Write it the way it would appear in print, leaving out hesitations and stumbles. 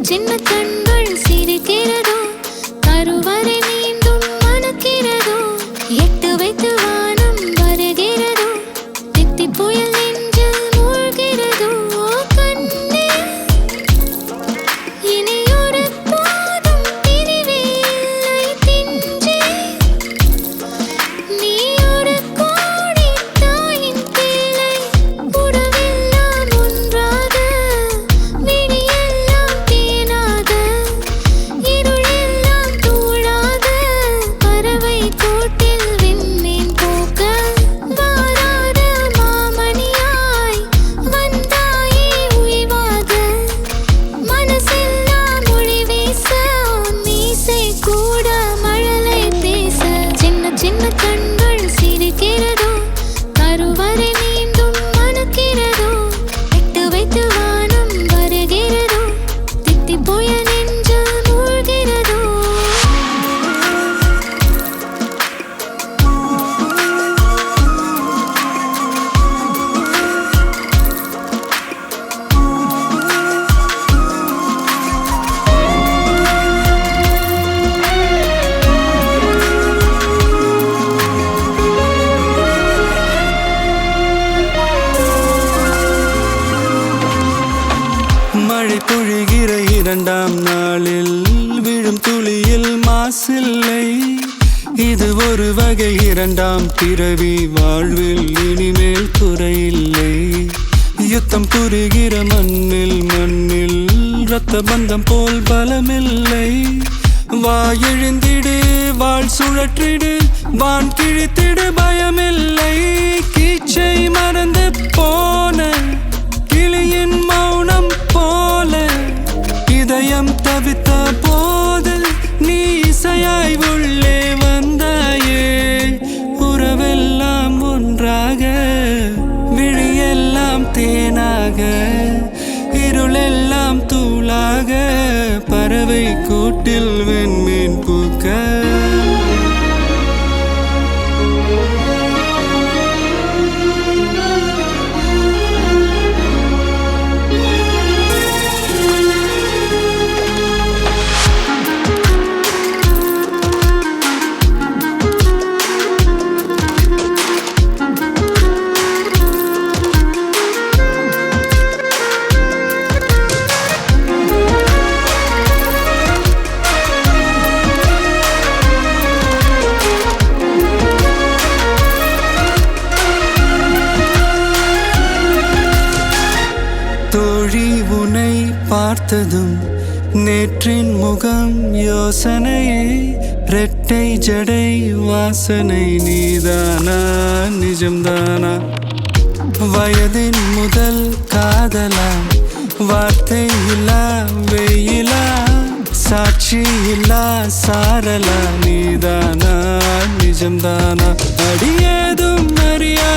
சின்ன கண்கள் சிரிக்கிறதோ கருவறை மீண்டும் மணக்கிறதோ எட்டு வைத்து வானம் வருகிறதோ தித்தி புயல் நெஞ்சில் மூழ்கிறதோ கண்ணே இனி ஒரு போதும் பிரிவே இல்லை திஞ்சே நீ ஒரு கோடி தாயின் பிள்ளை உறவெல்லாம் ஒன்றாக விடியெல்லாம் தேனாக இருளெல்லாம் தூளாக பறவை கூட்டில் விண்மீன் போக்க வாராத மாமணியாய் வந்தாயே உய்வாக மனசெல்லாம் மொழி வீச மீசை கூட மழலை பேச சின்ன சின்ன கண்கள் சிரிக்கிறதோ கருவறை மீண்டும் மணக்கிறதோ எட்டு வைத்து வானம் வருகிறதோ தித்தி புயல் நெஞ்சில் மூழ்கிறதோ மழை பொழிகிற இரண்டாம் நாளில் விழும் துளியில் மாசில்லை இது ஒரு வகை இரண்டாம் பிறவி வாழ்வில் இனிமேல் குறையில்லை யுத்தம் புரிகிற மண்ணில் இரத்த பந்தம் போல் பலமில்லை வா எழுந்திடு வாழ் சுழற்றிடு வான் கிழித்திடு பயமில்லை கீச்சை மறந்து போன கிளியின் மௌனம் போல இதயம் தவித்த போது நீ இசையாய் உள்ளே வந்தாயே உறவெல்லாம் ஒன்றாக விழியெல்லாம் தேனாக இருளெல்லாம் தூளாக பறவை கூட்டில் வெண்மீன் பூக்க தோழி உன்னை பார்த்ததும் நேற்றின் முகம் யோசனையே ரெட்டை ஜடை வாசனை நீதானா நிஜம்தானா வயதின் முதல் காதலா வார்த்தை இல்லா வெயிலா சாட்சி இல்லா சாரலா நீதானா நிஜம்தானா அடியேதும் அறியா